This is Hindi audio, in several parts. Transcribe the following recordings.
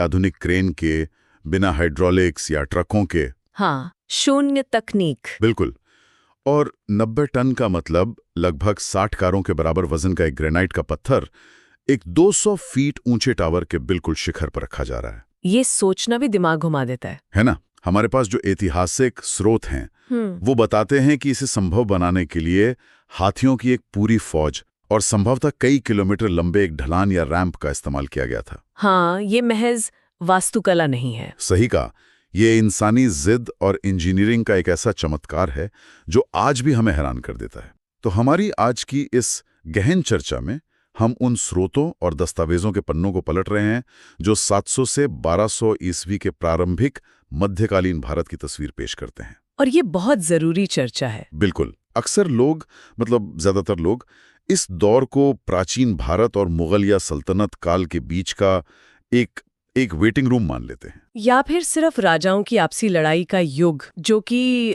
आधुनिक क्रेन के, बिना हाइड्रोलिक्स या ट्रकों के। हाँ, शून्य तकनीक। बिल्कुल। और 90 टन का मतलब लगभग 60 कारों के बराबर वजन का एक ग्रेनाइट का पत्थर एक 200 फीट ऊंचे टावर के बिल्कुल शिखर पर रखा जा रहा है। ये सोचना भी दिमाग घुमा देता है ना? हमारे पास जो ऐतिहासिक स्रोत हैं वो बताते हैं कि इसे संभव बनाने के लिए हाथियों की एक पूरी फौज और संभवतः कई किलोमीटर लंबे एक ढलान या रैंप का इस्तेमाल किया गया था। हाँ, ये महज वास्तुकला नहीं है। सही कहा। ये इंसानी जिद और इंजीनियरिंग का एक ऐसा चमत्कार है जो आज भी हमें हैरान कर देता है। तो हमारी आज की इस गहन चर्चा में हम उन स्रोतों और दस्तावेजों के पन्नों को पलट रहे हैं जो 700 से 1200 ईस्वी के प्रारंभिक मध्यकालीन भारत की तस्वीर पेश करते हैं। और ये बहुत जरूरी चर्चा है। बिल्कुल। अक्सर लोग, मतलब ज्यादातर लोग, इस दौर को प्राचीन भारत और मुगल या सल्तनत काल के बीच का एक वेटिंग रूम मान लेते हैं, या फिर सिर्फ राजाओं की आपसी लड़ाई का युग, जो कि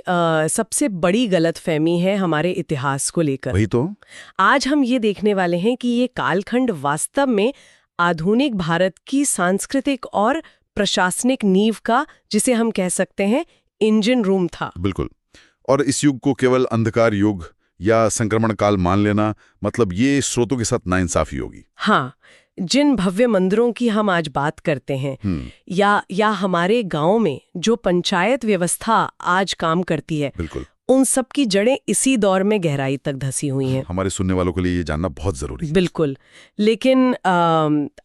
सबसे बड़ी गलतफहमी है हमारे इतिहास को लेकर। वही तो। आज हम ये देखने वाले हैं कि ये कालखंड वास्तव में आधुनिक भारत की सांस्कृतिक और प्रशासनिक नींव का, जिसे हम कह सकते हैं, इंजन रूम था। बिल्कुल। और इस युग को केवल अंधकार युग या संक्रमण काल मान लेना, मतलब ये स्रोतों के साथ नाइंसाफी होगी। हाँ, जिन भव्य मंदिरों की हम आज बात करते हैं या हमारे गांव में जो पंचायत व्यवस्था आज काम करती है, बिल्कुल, उन सब की जड़ें इसी दौर में गहराई तक धसी हुई हैं। हमारे सुनने वालों के लिए ये जानना बहुत जरूरी है। बिल्कुल। लेकिन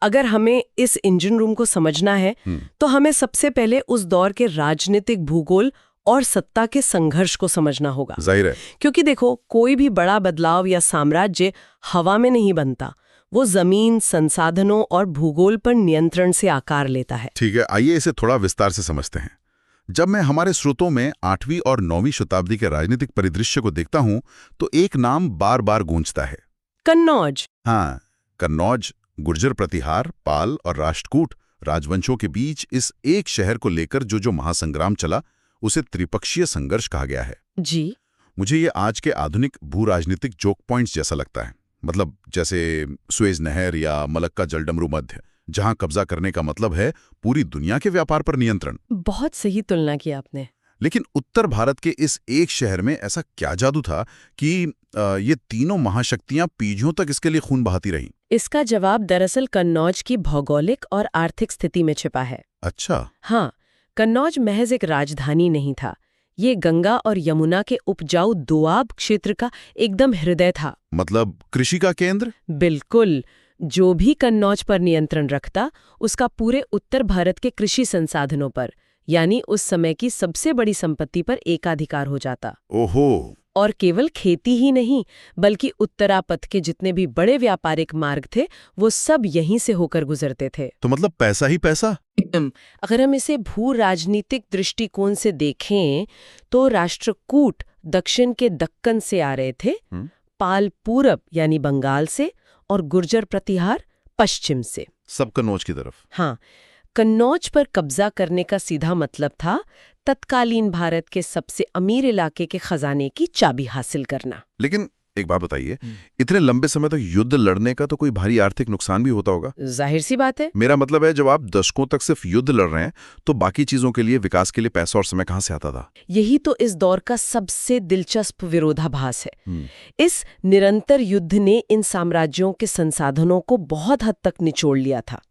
अगर हमें इस इंजन रूम को समझना है तो हमें सबसे पहले उस दौर के राजनीतिक भूगोल और सत्ता के संघर्ष को समझना होगा। जाहिर है। क्योंकि देखो, कोई भी बड़ा बदलाव या साम्राज्य हवा में नहीं बनता, वो जमीन, संसाधनों और भूगोल पर नियंत्रण से आकार लेता है। ठीक है, आइए इसे थोड़ा विस्तार से समझते हैं। जब मैं हमारे स्रोतों में 8वीं और 9वीं शताब्दी के राजनीतिक परिदृश्य को देखता हूं तो एक नाम बार बार गूंजता है, कन्नौज। हाँ, कन्नौज गुर्जर प्रतिहार, पाल और राष्ट्रकूट राजवंशों के बीच इस एक शहर को लेकर जो महासंग्राम चला, उसे त्रिपक्षीय संघर्ष कहा गया है। जी। मुझे ये आज के आधुनिक भू राजनीतिक जोक पॉइंट्स जैसा लगता है। मतलब जैसे सुएज नहर या मलक्का जलडमरू मध्य, जहां कब्जा करने का मतलब है पूरी दुनिया के व्यापार पर नियंत्रण। बहुत सही तुलना की आपने। लेकिन उत्तर भारत के इस एक शहर में ऐसा क्या जादू था कि ये तीनों महाशक्तियां पीढ़ियों तक इसके लिए खून बहाती रहीं? इसका जवाब दरअसल कन्नौज की भौगोलिक और आर्थिक स्थिति में छिपा है। अच्छा। हाँ, कन्नौज महज एक राजधानी नहीं था, ये गंगा और यमुना के उपजाऊ दोआब क्षेत्र का एकदम हृदय था। मतलब कृषि का केंद्र? बिल्कुल। जो भी कन्नौज पर नियंत्रण रखता, उसका पूरे उत्तर भारत के कृषि संसाधनों पर, यानी उस समय की सबसे बड़ी संपत्ति पर एकाधिकार हो जाता। ओहो। और केवल खेती ही नहीं, बल्कि उत्तरापथ के जितने भी बड़े व्यापारिक मार्ग थे, वो सब यहीं से होकर गुजरते थे। तो मतलब पैसा ही पैसा? अगर हम इसे भू राजनीतिक दृष्टिकोण से देखें तो राष्ट्रकूट दक्षिण के दक्कन से आ रहे थे, पाल पूरब यानी बंगाल से, और गुर्जर प्रतिहार पश्चिम से। सब कन्नौज की तरफ। हाँ, कन्नौज पर कब्जा करने का सीधा मतलब था तत्कालीन भारत के सबसे अमीर इलाके के खजाने की चाबी हासिल करना। लेकिन एक बात बताइए, इतने लंबे समय तक युद्ध लड़ने का तो कोई भारी आर्थिक नुकसान भी होता होगा? जाहिर सी बात है। मेरा मतलब है, जब आप दशकों तक सिर्फ युद्ध लड़ रहे हैं तो बाकी चीजों के लिए, विकास के लिए पैसा और समय कहां से आता था? यही तो इस दौर का सबसे दिलचस्प विरोधाभास है। इस निरंतर युद्ध ने इन साम्राज्यों के संसाधनों को बहुत हद तक निचोड़ लिया था।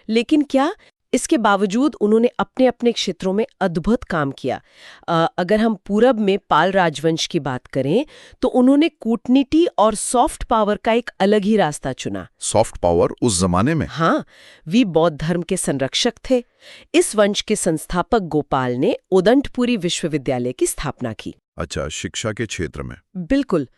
लेकिन क्या इसके बावजूद उन्होंने अपने अपने क्षेत्रों में अद्भुत काम किया। अगर हम पूरब में पाल राजवंश की बात करें तो उन्होंने कूटनीति और सॉफ्ट पावर का एक अलग ही रास्ता चुना। सॉफ्ट पावर उस जमाने में? हाँ, वे बौद्ध धर्म के संरक्षक थे। इस वंश के संस्थापक गोपाल ने उदंतपुरी विश्वविद्यालय की स्थापना की। अच्छा, शिक्षा के क्षेत्र में? बिल्कुल।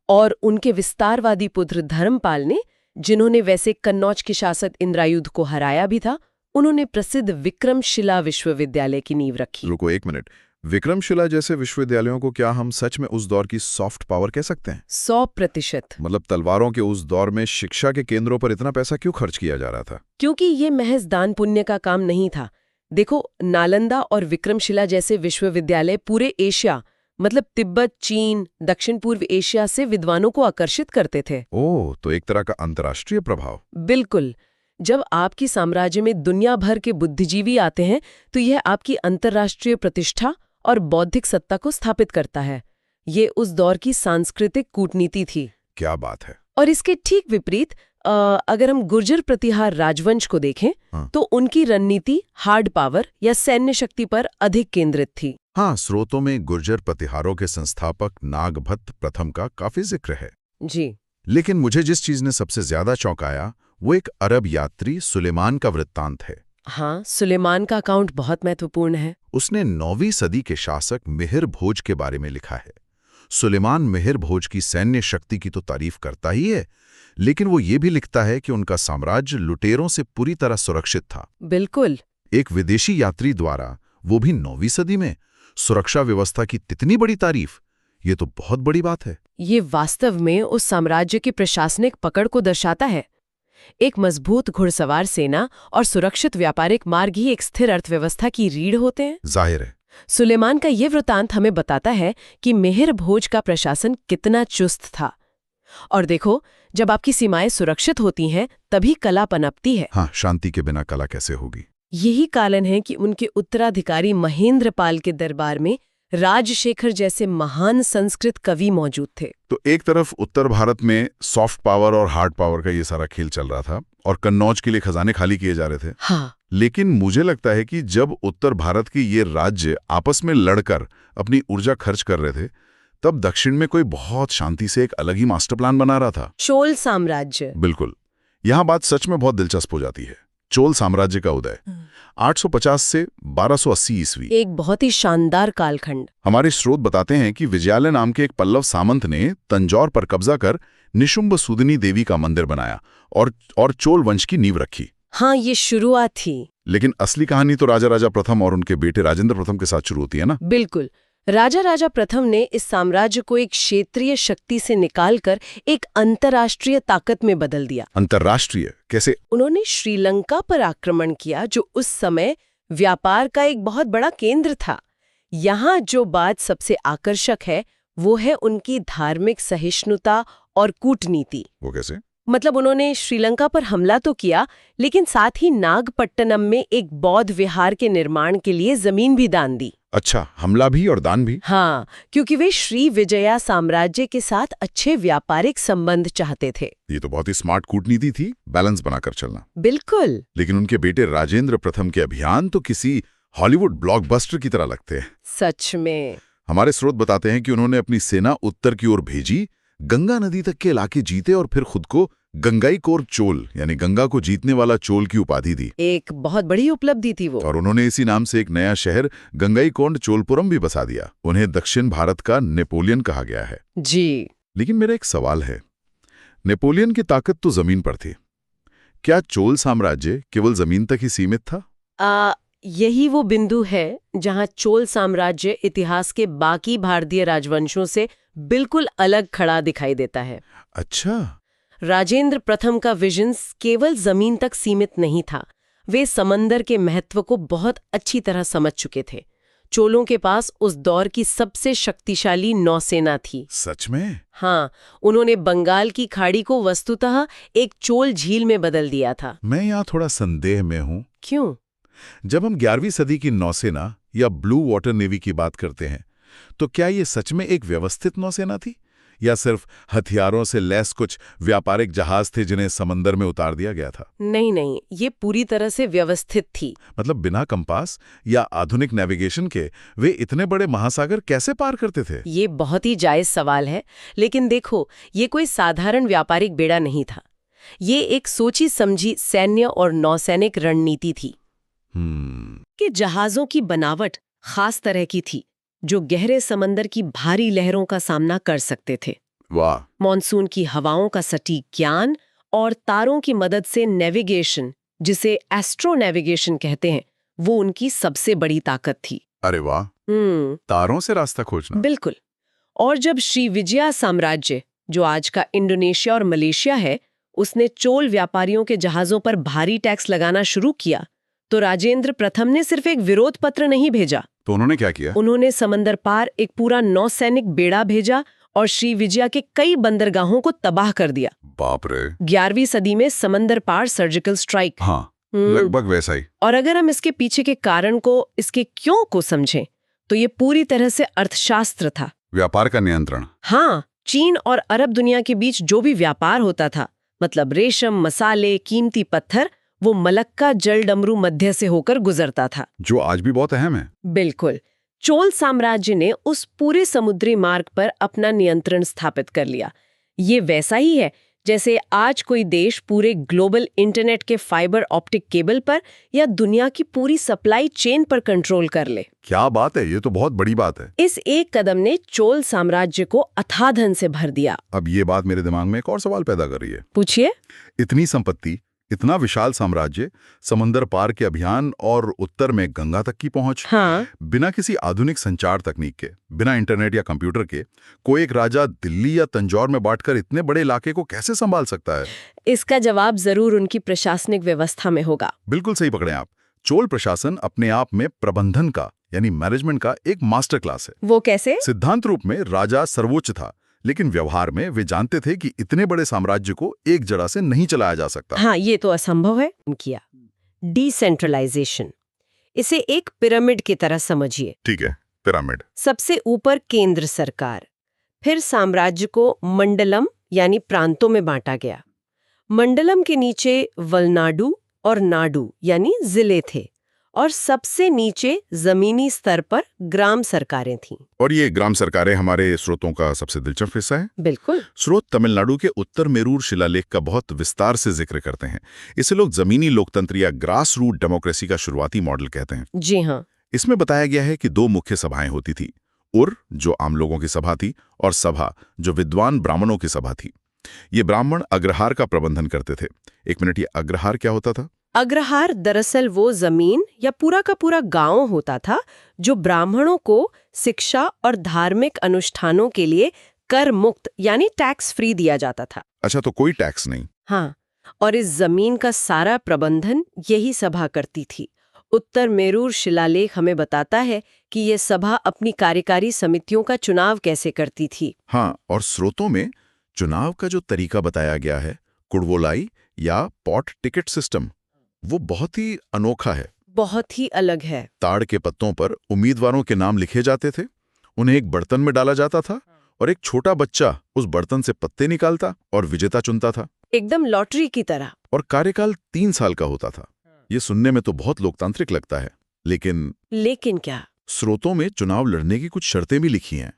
और उनके विस्तारवादी पुत्र धर्मपाल ने, जिन्होंने वैसे कन्नौज के शासक इंद्रायुध को हराया भी था, उन्होंने प्रसिद्ध विक्रमशिला विश्वविद्यालय की नींव रखी। रुको एक मिनट, विक्रमशिला जैसे विश्वविद्यालयों को क्या हम सच में उस दौर की सॉफ्ट पावर कह सकते हैं? 100%। मतलब तलवारों के उस दौर में शिक्षा के केंद्रों पर इतना पैसा क्यों खर्च किया जा रहा था? क्योंकि ये महज दान पुण्य का काम नहीं था। देखो, नालंदा और विक्रमशिला जैसे विश्वविद्यालय पूरे एशिया, मतलब तिब्बत, चीन, दक्षिण पूर्व एशिया से विद्वानों को आकर्षित करते थे। ओह, तो एक तरह का अंतर्राष्ट्रीय प्रभाव। बिल्कुल। जब आपकी साम्राज्य में दुनिया भर के बुद्धिजीवी आते हैं तो यह आपकी अंतर्राष्ट्रीय प्रतिष्ठा और बौद्धिक सत्ता को स्थापित करता है। ये उस दौर की सांस्कृतिक कूटनीति थी। क्या बात है। और इसके ठीक विपरीत अगर हम गुर्जर प्रतिहार राजवंश को देखें तो उनकी रणनीति हार्ड पावर या सैन्य शक्ति पर अधिक केंद्रित थी। हाँ, स्रोतों में गुर्जर प्रतिहारों के संस्थापक नागभट्ट प्रथम का काफी जिक्र है जी। लेकिन मुझे जिस चीज ने सबसे ज्यादा चौंकाया वो एक अरब यात्री सुलेमान का वृत्तांत है। हाँ, सुलेमान का अकाउंट बहुत महत्वपूर्ण है। उसने 9वीं सदी के शासक मिहिर भोज के बारे में लिखा है। सुलेमान मिहिर भोज की सैन्य शक्ति की तो तारीफ करता ही है, लेकिन वो ये भी लिखता है कि उनका साम्राज्य लुटेरों से पूरी तरह सुरक्षित था। बिल्कुल। एक विदेशी यात्री द्वारा, वो भी 9वीं सदी में, सुरक्षा व्यवस्था की इतनी बड़ी तारीफ, ये तो बहुत बड़ी बात है। ये वास्तव में उस साम्राज्य की प्रशासनिक पकड़ को दर्शाता है। एक मजबूत घुड़सवार सेना और सुरक्षित व्यापारिक मार्ग ही एक स्थिर अर्थव्यवस्था की रीढ़ होते हैं। जाहिर है। सुलेमान का ये वृत्तांत हमें बताता है कि मिहिर भोज का प्रशासन कितना चुस्त था। और देखो, जब आपकी सीमाएं सुरक्षित होती हैं तभी कला पनपती है। हाँ, शांति के बिना कला कैसे होगी। यही कारण है कि उनके उत्तराधिकारी महेंद्रपाल के दरबार में राजशेखर जैसे महान संस्कृत कवि मौजूद थे। तो एक तरफ उत्तर भारत में सॉफ्ट पावर और हार्ड पावर का ये सारा खेल चल रहा था और कन्नौज के लिए खजाने खाली किए जा रहे थे। हाँ। लेकिन मुझे लगता है कि जब उत्तर भारत के ये राज्य आपस में लड़कर अपनी ऊर्जा खर्च कर रहे थे, तब दक्षिण में कोई बहुत शांति से एक अलग ही मास्टर प्लान बना रहा था। चोल साम्राज्य। बिल्कुल। यहाँ बात सच में बहुत दिलचस्प हो जाती है। चोल साम्राज्य का उदय 850 से 1280 ईस्वी, एक बहुत ही शानदार कालखंड। हमारे स्रोत बताते हैं कि विजयालय नाम के एक पल्लव सामंत ने तंजौर पर कब्जा कर निशुंभ सूदनी देवी का मंदिर बनाया और चोल वंश की नींव रखी। हाँ, ये शुरुआत थी। लेकिन असली कहानी तो राजा राजा प्रथम और उनके बेटे राजेंद्र प्रथम के साथ शुरू होती है ना। बिल्कुल। राजा राजा प्रथम ने इस साम्राज्य को एक क्षेत्रीय शक्ति से निकालकर एक अंतर्राष्ट्रीय ताकत में बदल दिया। अंतर्राष्ट्रीय कैसे? उन्होंने श्रीलंका पर आक्रमण किया, जो उस समय व्यापार का एक बहुत बड़ा केंद्र था। यहाँ जो बात सबसे आकर्षक है वो है उनकी धार्मिक सहिष्णुता और कूटनीति। वो कैसे? मतलब उन्होंने श्रीलंका पर हमला तो किया, लेकिन साथ ही नागपट्टनम में एक बौद्ध विहार के निर्माण के लिए जमीन भी दान दी। अच्छा, हमला भी और दान भी? हाँ, क्योंकि वे श्री विजया साम्राज्य के साथ अच्छे व्यापारिक संबंध चाहते थे। ये तो बहुत ही स्मार्ट कूटनीति थी, बैलेंस बनाकर चलना। बिल्कुल। लेकिन उनके बेटे राजेंद्र प्रथम के अभियान तो किसी हॉलीवुड ब्लॉकबस्टर की तरह लगते हैं। सच में। हमारे स्रोत बताते हैं कि उन्होंने अपनी सेना उत्तर की ओर भेजी, गंगा नदी तक के इलाके जीते और फिर खुद को गंगाईकोर चोल यानी गंगा को जीतने वाला चोल की उपाधि दी। एक बहुत बड़ी उपलब्धि थी वो। और उन्होंने इसी नाम से एक नया शहर गंगाईकोंड चोलपुरम भी बसा दिया। उन्हें दक्षिण भारत का नेपोलियन कहा गया है। जी। लेकिन मेरा एक सवाल है, नेपोलियन की ताकत तो जमीन पर थी, क्या चोल साम्राज्य केवल जमीन तक ही सीमित था? यही वो बिंदु है जहां चोल साम्राज्य इतिहास के बाकी भारतीय राजवंशों से बिल्कुल अलग खड़ा दिखाई देता है। अच्छा। राजेंद्र प्रथम का विजन केवल जमीन तक सीमित नहीं था, वे समंदर के महत्व को बहुत अच्छी तरह समझ चुके थे। चोलों के पास उस दौर की सबसे शक्तिशाली नौसेना थी। सच में? हाँ, उन्होंने बंगाल की खाड़ी को वस्तुतः एक चोल झील में बदल दिया था। मैं यहाँ थोड़ा संदेह में हूँ। क्यों? जब हम 11वीं सदी की नौसेना या ब्लू वाटर नेवी की बात करते हैं, तो क्या ये सच में एक व्यवस्थित नौसेना थी या सिर्फ हथियारों से लैस कुछ व्यापारिक जहाज थे जिन्हें समंदर में उतार दिया गया था? नहीं, ये पूरी तरह से व्यवस्थित थी। मतलब बिना कंपास या आधुनिक नेविगेशन के वे इतने बड़े महासागर कैसे पार करते थे? ये बहुत ही जायज सवाल है, लेकिन देखो, ये कोई साधारण व्यापारिक बेड़ा नहीं था। ये एक सोची समझी सैन्य और नौसैनिक रणनीति थी कि जहाजों की बनावट खास तरह की थी जो गहरे समंदर की भारी लहरों का सामना कर सकते थे। वाह। मॉनसून की हवाओं का सटीक ज्ञान और तारों की मदद से नेविगेशन, जिसे एस्ट्रो नेविगेशन कहते हैं, वो उनकी सबसे बड़ी ताकत थी। अरे वाह। तारों से रास्ता खोजना। बिल्कुल। और जब श्री विजया साम्राज्य, जो आज का इंडोनेशिया और मलेशिया है, उसने चोल व्यापारियों के जहाजों पर भारी टैक्स लगाना शुरू किया, तो राजेंद्र प्रथम ने सिर्फ एक विरोध पत्र नहीं भेजा। तो उन्होंने क्या किया? उन्होंने समंदर पार एक पूरा नौसैनिक बेड़ा भेजा और श्रीविजया के कई बंदरगाहों को तबाह कर दिया। बाप रे। 11वीं सदी में समंदर पार सर्जिकल स्ट्राइक। हाँ, लगभग वैसा ही। और अगर हम इसके पीछे के कारण को, इसके क्यों को समझें, तो ये पूरी तरह से अर्थशास्त्र था। व्यापार का नियंत्रण। हाँ, चीन और अरब दुनिया के बीच जो भी व्यापार होता था, मतलब रेशम, मसाले, कीमती पत्थर, वो मलक्का जलडमरू मध्य से होकर गुजरता था, जो आज भी बहुत अहम है। बिल्कुल। चोल साम्राज्य ने उस पूरे समुद्री मार्ग पर अपना नियंत्रण स्थापित कर लिया। ये वैसा ही है जैसे आज कोई देश पूरे ग्लोबल इंटरनेट के फाइबर ऑप्टिक केबल पर या दुनिया की पूरी सप्लाई चेन पर कंट्रोल कर ले। क्या बात है, ये तो बहुत बड़ी बात है। इस एक कदम ने चोल साम्राज्य को अथाह धन से भर दिया। अब ये बात मेरे दिमाग में एक और सवाल पैदा कर रही है। पूछिए। इतनी संपत्ति, इतना विशाल साम्राज्य, समंदर पार के अभियान और उत्तर में गंगा तक की पहुंच, हाँ। बिना किसी आधुनिक संचार तकनीक के, बिना इंटरनेट या कंप्यूटर के, कोई एक राजा दिल्ली या तंजौर में बांटकर इतने बड़े इलाके को कैसे संभाल सकता है? इसका जवाब जरूर उनकी प्रशासनिक व्यवस्था में होगा। बिल्कुल सही पकड़े आप। चोल प्रशासन अपने आप में प्रबंधन का यानी मैनेजमेंट का एक मास्टर क्लास है। वो कैसे? सिद्धांत रूप में राजा सर्वोच्च था, लेकिन व्यवहार में वे जानते थे कि इतने बड़े साम्राज्य को एक जगह से नहीं चलाया जा सकता। हाँ, ये तो असंभव है। किया डिसेंट्रलाइजेशन, इसे एक पिरामिड की तरह समझिए। ठीक है, पिरामिड। सबसे ऊपर केंद्र सरकार, फिर साम्राज्य को मंडलम यानी प्रांतों में बांटा गया। मंडलम के नीचे वलनाडु और नाडु यानी जिले थे, और सबसे नीचे जमीनी स्तर पर ग्राम सरकारें थीं। और ये ग्राम सरकारें हमारे स्रोतों का सबसे दिलचस्प हिस्सा है। बिल्कुल। स्रोत तमिलनाडु के उत्तर मेरूर शिलालेख का बहुत विस्तार से जिक्र करते हैं। इसे लोग जमीनी लोकतंत्र या ग्रास रूट डेमोक्रेसी का शुरुआती मॉडल कहते हैं। जी हाँ। इसमें बताया गया है कि 2 मुख्य सभाएं होती थी, उर जो आम लोगों की सभा थी, और सभा जो विद्वान ब्राह्मणों की सभा थी। ये ब्राह्मण अग्रहार का प्रबंधन करते थे। एक मिनट, ये अग्रहार क्या होता था? अग्रहार दरअसल वो जमीन या पूरा का पूरा गांव होता था जो ब्राह्मणों को शिक्षा और धार्मिक अनुष्ठानों के लिए कर मुक्त यानी टैक्स फ्री दिया जाता था। अच्छा, तो कोई टैक्स नहीं? हाँ, और इस जमीन का सारा प्रबंधन यही सभा करती थी। उत्तर मेरूर शिलालेख हमें बताता है कि ये सभा अपनी कार्यकारी समितियों का चुनाव कैसे करती थी। हाँ, और स्रोतों में चुनाव का जो तरीका बताया गया है, कुड़वोलाई या पॉट टिकट सिस्टम, वो बहुत ही अनोखा है। बहुत ही अलग है। ताड़ के पत्तों पर उम्मीदवारों के नाम लिखे जाते थे, उन्हें एक बर्तन में डाला जाता था और एक छोटा बच्चा उस बर्तन से पत्ते निकालता और विजेता चुनता था, एकदम लॉटरी की तरह। और कार्यकाल 3 साल का होता था। ये सुनने में तो बहुत लोकतांत्रिक लगता है, लेकिन क्या? स्रोतों में चुनाव लड़ने की कुछ शर्तें भी लिखी हैं,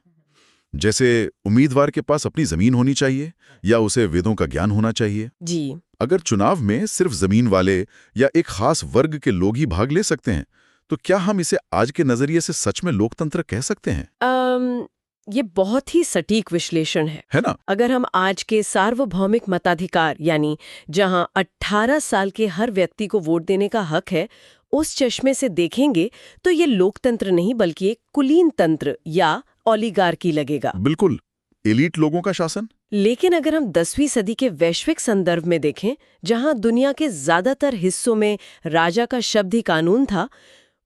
जैसे उम्मीदवार के पास अपनी जमीन होनी चाहिए या उसे वेदों का ज्ञान होना चाहिए। जी। अगर चुनाव में सिर्फ जमीन वाले या एक खास वर्ग के लोग ही भाग ले सकते हैं, तो क्या हम इसे आज के नजरिए से सच में लोकतंत्र कह सकते हैं? ये बहुत ही सटीक विश्लेषण है ना? अगर हम आज के सार्वभौमिक मताधिकार यानी जहां 18 साल के हर व्यक्ति को वोट देने का हक है, उस चश्मे से देखेंगे तो ये लोकतंत्र नहीं बल्कि एक कुलीन तंत्र या ओलिगार्की लगेगा। बिल्कुल, एलीट लोगों का शासन। लेकिन अगर हम 10वीं सदी के वैश्विक संदर्भ में देखें, जहां दुनिया के ज्यादातर हिस्सों में राजा का शब्द ही कानून था,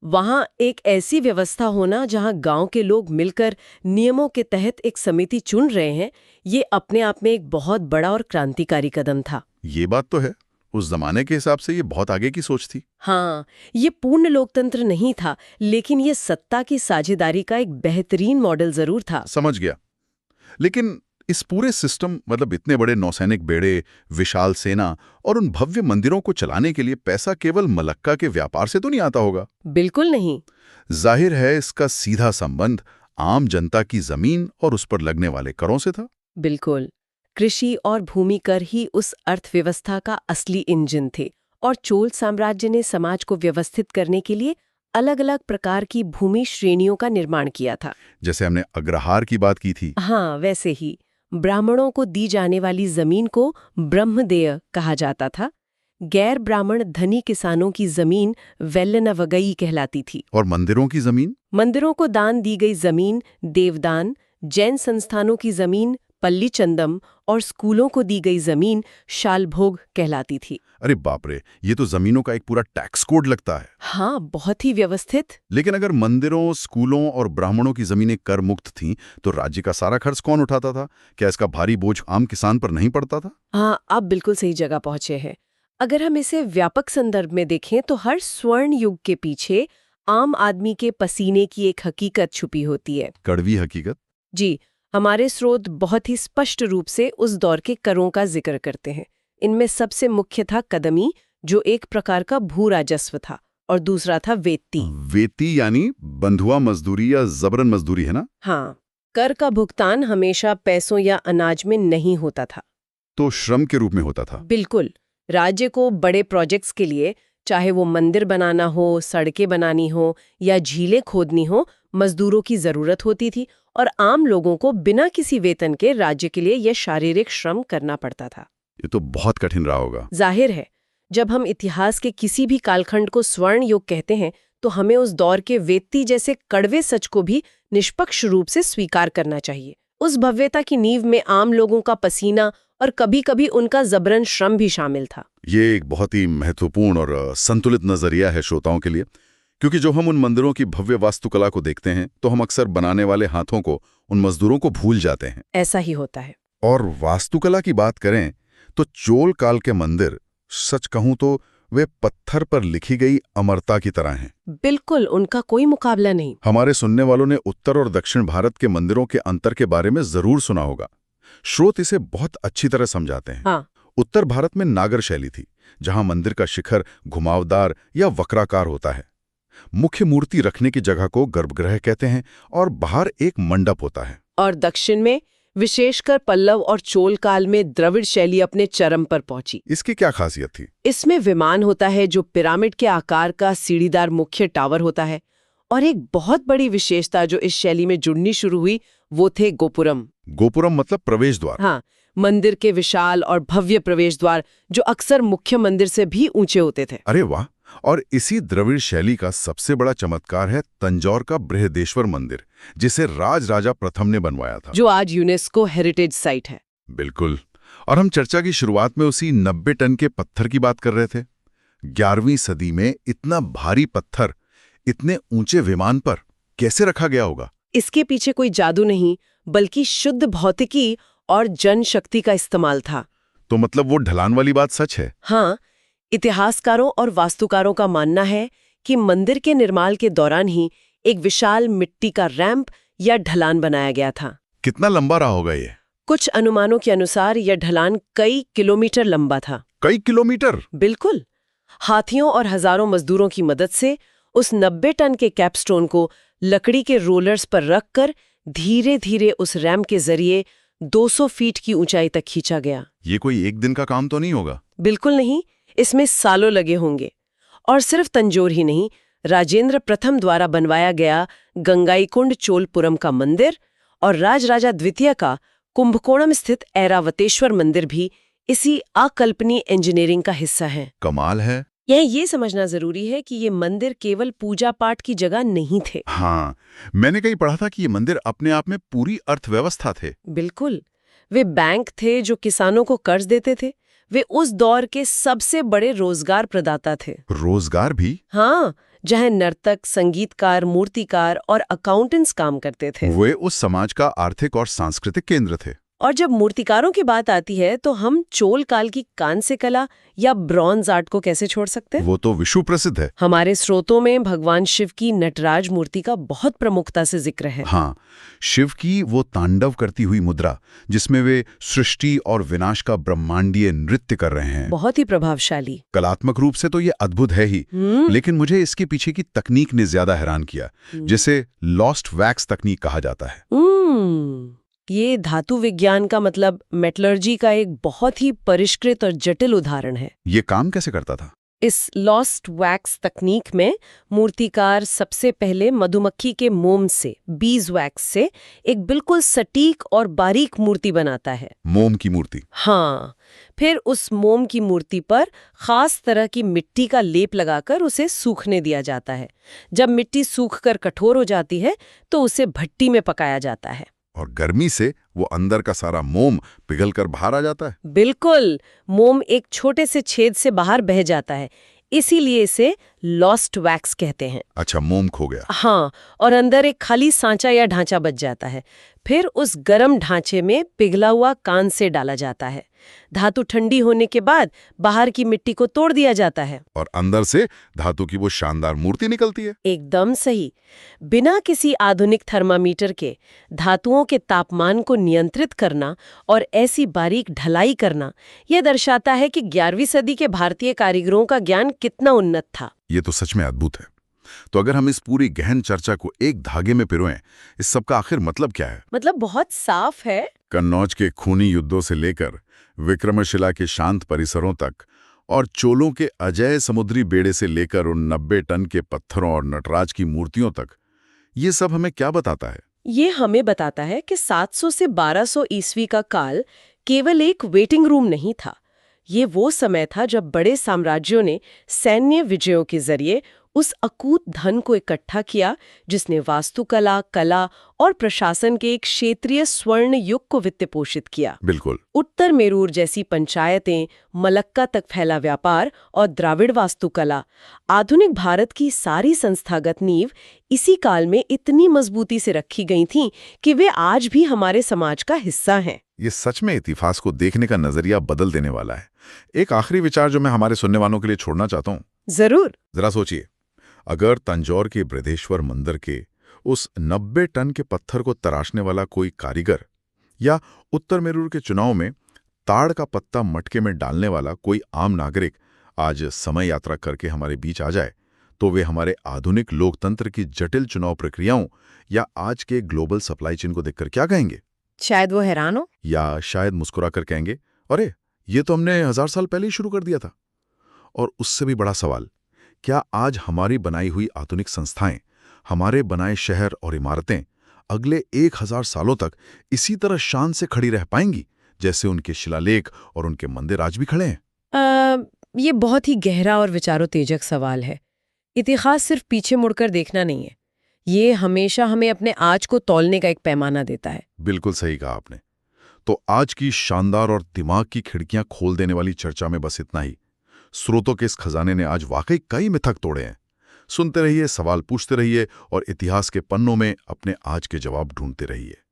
वहां एक ऐसी व्यवस्था होना जहां गांव के लोग मिलकर नियमों के तहत एक समिति चुन रहे हैं, ये अपने आप में एक बहुत बड़ा और क्रांतिकारी कदम था। ये बात तो है, उस जमाने के हिसाब से ये बहुत आगे की सोच थी। हाँ, ये पूर्ण लोकतंत्र नहीं था, लेकिन ये सत्ता की साझेदारी का एक बेहतरीन मॉडल जरूर था। समझ गया। लेकिन इस पूरे सिस्टम, मतलब इतने बड़े नौसैनिक बेड़े, विशाल सेना और उन भव्य मंदिरों को चलाने के लिए पैसा केवल मलक्का के व्यापार से तो नहीं आता होगा? बिल्कुल नहीं। जाहिर है इसका सीधा संबंध आम जनता की जमीन और उस पर लगने वाले करों से था। बिल्कुल, कृषि और भूमि कर ही उस अर्थव्यवस्था का असली इंजन थे, और चोल साम्राज्य ने समाज को व्यवस्थित करने के लिए अलग अलग प्रकार की भूमि श्रेणियों का निर्माण किया था। जैसे हमने अग्रहार की बात की थी। हाँ, वैसे ही ब्राह्मणों को दी जाने वाली जमीन को ब्रह्मदेय कहा जाता था। गैर ब्राह्मण धनी किसानों की जमीन वेल्लनवगई कहलाती थी। और मंदिरों की जमीन? मंदिरों को दान दी गई जमीन देवदान, जैन संस्थानों की जमीन पल्लीचंदम और स्कूलों को दी गई जमीन शालभोग कहलाती थी। अरे बाप रे, ये तो जमीनों का एक पूरा टैक्स कोड लगता है। हाँ, बहुत ही व्यवस्थित। लेकिन अगर मंदिरों, स्कूलों और ब्राह्मणों की जमीनें कर मुक्त थीं, तो राज्य का सारा खर्च कौन उठाता था? क्या इसका भारी बोझ आम किसान पर नहीं पड़ता था? हाँ, आप बिल्कुल सही जगह पहुंचे हैं। अगर हम इसे व्यापक संदर्भ में देखें तो हर स्वर्ण युग के पीछे आम आदमी के पसीने की एक हकीकत छुपी होती है। कड़वी हकीकत? जी, हमारे स्रोत बहुत ही स्पष्ट रूप से उस दौर के करों का जिक्र करते हैं। इनमें सबसे मुख्य था कदमी, जो एक प्रकार का भू राजस्व था, और दूसरा था वेत्ती। वेती यानी बंधुआ मजदूरी या जबरन मजदूरी, है ना? हाँ, कर का भुगतान हमेशा पैसों या अनाज में नहीं होता था। तो श्रम के रूप में होता था। बिल्कुल। राज्य को बड़े प्रोजेक्ट्स के लिए, चाहे वो मंदिर बनाना हो, सड़कें बनानी हो या झीलें खोदनी हो, मजदूरों की जरूरत होती थी, और आम लोगों को बिना किसी वेतन के राज्य के लिए यह शारीरिक श्रम करना पड़ता था। ये तो बहुत कठिन रहा होगा। जाहिर है, जब हम इतिहास के किसी भी कालखंड को स्वर्ण युग कहते हैं, तो हमें उस दौर के वेत्ती जैसे कड़वे सच को भी निष्पक्ष रूप से स्वीकार करना चाहिए। उस भव्यता की नींव में आम लोगों का पसीना और कभी-कभी उनका जबरन श्रम भी शामिल था। ये एक बहुत ही महत्वपूर्ण और संतुलित नजरिया है श्रोताओं के लिए, क्योंकि जब हम उन मंदिरों की भव्य वास्तुकला को देखते हैं तो हम अक्सर बनाने वाले हाथों को, उन मजदूरों को भूल जाते हैं। ऐसा ही होता है। और वास्तुकला की बात करें तो चोल काल के मंदिर, सच कहूं तो वे पत्थर पर लिखी गई अमरता की तरह हैं। बिल्कुल, उनका कोई मुकाबला नहीं। हमारे सुनने वालों ने उत्तर और दक्षिण भारत के मंदिरों के अंतर के बारे में जरूर सुना होगा। स्रोत इसे बहुत अच्छी तरह समझाते हैं। हाँ। उत्तर भारत में नागर शैली थी, जहां मंदिर का शिखर घुमावदार या वक्राकार होता है। मुख्य मूर्ति रखने की जगह को गर्भगृह कहते हैं और बाहर एक मंडप होता है। और दक्षिण में, विशेषकर पल्लव और चोल काल में, द्रविड़ शैली अपने चरम पर पहुंची। इसकी क्या खासियत थी? इसमें विमान होता है जो पिरामिड के आकार का सीढ़ीदार मुख्य टावर होता है, और एक बहुत बड़ी विशेषता जो इस शैली में जुड़नी शुरू हुई वो थे गोपुरम। गोपुरम मतलब प्रवेश द्वार। हाँ, मंदिर के विशाल और भव्य प्रवेश द्वार जो अक्सर मुख्य मंदिर से भी ऊंचे होते थे। अरे वाह! और इसी द्रविड़ शैली का सबसे बड़ा चमत्कार है तंजौर का बृहदेश्वर मंदिर, जिसे राजराजा प्रथम ने बनवाया था, जो आज यूनेस्को हेरिटेज साइट है। बिल्कुल। और हम चर्चा की शुरुआत में उसी 90 टन के पत्थर की बात कर रहे थे। 11वीं सदी में इतना भारी पत्थर इतने ऊंचे विमान पर कैसे रखा गया होगा? इसके पीछे कोई जादू नहीं, बल्कि शुद्ध भौतिकी और जनशक्ति का इस्तेमाल था। तो मतलब वो ढलान वाली बात सच है? हाँ, इतिहासकारों और वास्तुकारों का मानना है कि मंदिर के निर्माण के दौरान ही एक विशाल मिट्टी का रैंप या ढलान बनाया गया था। कितना लंबा रहा होगा ये? कुछ अनुमानों के अनुसार यह ढलान कई किलोमीटर लंबा था। कई किलोमीटर? बिल्कुल। हाथियों और हजारों मजदूरों की मदद से उस 90 टन के कैपस्टोन को लकड़ी के रोलर्स पर रखकर धीरे धीरे उस रैंप के जरिए 200 फीट की ऊंचाई तक खींचा गया। ये कोई एक दिन का काम तो नहीं होगा? बिल्कुल नहीं, इसमें सालों लगे होंगे। और सिर्फ तंजौर ही नहीं, राजेंद्र प्रथम द्वारा बनवाया गया गंगाईकुंड चोलपुरम का मंदिर और राजराजा द्वितीय का कुंभकोणम स्थित ऐरावतेश्वर मंदिर भी इसी अकल्पनीय इंजीनियरिंग का हिस्सा हैं। कमाल है। ये समझना जरूरी है कि ये मंदिर केवल पूजा पाठ की जगह नहीं थे। हाँ, मैंने कहीं पढ़ा था कि ये मंदिर अपने आप में पूरी अर्थव्यवस्था थे। बिल्कुल, वे बैंक थे जो किसानों को कर्ज देते थे। वे उस दौर के सबसे बड़े रोजगार प्रदाता थे। रोजगार भी? हाँ, जहां नर्तक, संगीतकार, मूर्तिकार और अकाउंटेंट्स काम करते थे। वे उस समाज का आर्थिक और सांस्कृतिक केंद्र थे। और जब मूर्तिकारों की बात आती है तो हम चोल काल की कांस्य कला या ब्रॉन्ज आर्ट को कैसे छोड़ सकते हैं? वो तो विश्व प्रसिद्ध है। हमारे स्रोतों में भगवान शिव की नटराज मूर्ति का बहुत प्रमुखता से जिक्र है। हाँ, शिव की वो तांडव करती हुई मुद्रा, जिसमें वे सृष्टि और विनाश का ब्रह्मांडीय नृत्य कर रहे हैं, बहुत ही प्रभावशाली। कलात्मक रूप से तो ये अद्भुत है ही, लेकिन मुझे इसके पीछे की तकनीक ने ज्यादा हैरान किया, जिसे लॉस्ट वैक्स तकनीक कहा जाता है। ये धातु विज्ञान का मतलब मेटलर्जी का एक बहुत ही परिष्कृत और जटिल उदाहरण है। ये काम कैसे करता था? इस लॉस्ट वैक्स तकनीक में मूर्तिकार सबसे पहले मधुमक्खी के मोम से, बीज वैक्स से, एक बिल्कुल सटीक और बारीक मूर्ति बनाता है। मोम की मूर्ति? हाँ। फिर उस मोम की मूर्ति पर खास तरह की मिट्टी का लेप लगाकर उसे सूखने दिया जाता है। जब मिट्टी सूखकर कठोर हो जाती है तो उसे भट्टी में पकाया जाता है। और गर्मी से वो अंदर का सारा मोम पिघलकर बाहर आ जाता है। बिल्कुल, मोम एक छोटे से छेद से बाहर बह जाता है, इसीलिए इसे लॉस्ट वैक्स कहते हैं। अच्छा, मोम खो गया। हाँ, और अंदर एक खाली सांचा या ढांचा बच जाता है। फिर उस गर्म ढांचे में पिघला हुआ कांस्य डाला जाता है। धातु ठंडी होने के बाद बाहर की मिट्टी को तोड़ दिया जाता है और अंदर से धातु की वो शानदार मूर्ति निकलती है। एकदम सही। बिना किसी आधुनिक थर्मामीटर के धातुओं के तापमान को नियंत्रित करना और ऐसी बारीक ढलाई करना, यह दर्शाता है कि 11वीं सदी के भारतीय कारीगरों का ज्ञान कितना उन्नत था। ये तो सच में अद्भुत है। तो अगर हम इस पूरी गहन चर्चा को एक धागे में पिरोएं, इस सब का आखिर मतलब क्या है? मतलब बहुत साफ है। कन्नौज के खूनी युद्धों से लेकर विक्रमशिला के शांत परिसरों तक और चोलों के अजेय समुद्री बेड़े से लेकर उन 90 टन के पत्थरों और नटराज की मूर्तियों तक, ये सब हमें क्या बताता है? ये हमें बताता है कि 700 से 1200 ईस्वी का काल केवल एक वेटिंग रूम नहीं था। ये वो समय था जब बड़े साम्राज्यों ने सैन्य विजयों के जरिए उस अकूत धन को इकट्ठा किया, जिसने वास्तुकला, कला और प्रशासन के एक क्षेत्रीय स्वर्ण युग को वित्त पोषित किया। बिल्कुल। उत्तर मेरूर जैसी पंचायतें, मलक्का तक फैला व्यापार और द्राविड़ वास्तुकला, आधुनिक भारत की सारी संस्थागत नींव इसी काल में इतनी मजबूती से रखी गई थीं कि वे आज भी हमारे समाज का हिस्सा हैं। ये सच में इतिहास को देखने का नजरिया बदल देने वाला है। एक आखिरी विचार जो मैं हमारे सुनने वालों के लिए छोड़ना चाहता हूँ। जरूर। जरा सोचिए, अगर तंजौर के बृहदेश्वर मंदिर के उस 90 टन के पत्थर को तराशने वाला कोई कारीगर या उत्तर मेरूर के चुनाव में ताड़ का पत्ता मटके में डालने वाला कोई आम नागरिक आज समय यात्रा करके हमारे बीच आ जाए, तो वे हमारे आधुनिक लोकतंत्र की जटिल चुनाव प्रक्रियाओं या आज के ग्लोबल सप्लाई चेन को देखकर क्या कहेंगे? शायद वो हैरान हो, या शायद मुस्कुराकर कहेंगे, अरे ये तो हमने 1000 साल पहले ही शुरू कर दिया था। और उससे भी बड़ा सवाल, क्या आज हमारी बनाई हुई आधुनिक संस्थाएं, हमारे बनाए शहर और इमारतें अगले 1000 सालों तक इसी तरह शान से खड़ी रह पाएंगी जैसे उनके शिलालेख और उनके मंदिर आज भी खड़े हैं? ये बहुत ही गहरा और विचारोत्तेजक सवाल है। इतिहास सिर्फ पीछे मुड़कर देखना नहीं है, ये हमेशा हमें अपने आज को तौलने का एक पैमाना देता है। बिल्कुल सही कहा आपने। तो आज की शानदार और दिमाग की खिड़कियां खोल देने वाली चर्चा में बस इतना ही। स्रोतों के इस खजाने ने आज वाकई कई मिथक तोड़े हैं। सुनते रहिए, सवाल पूछते रहिए और इतिहास के पन्नों में अपने आज के जवाब ढूंढते रहिए।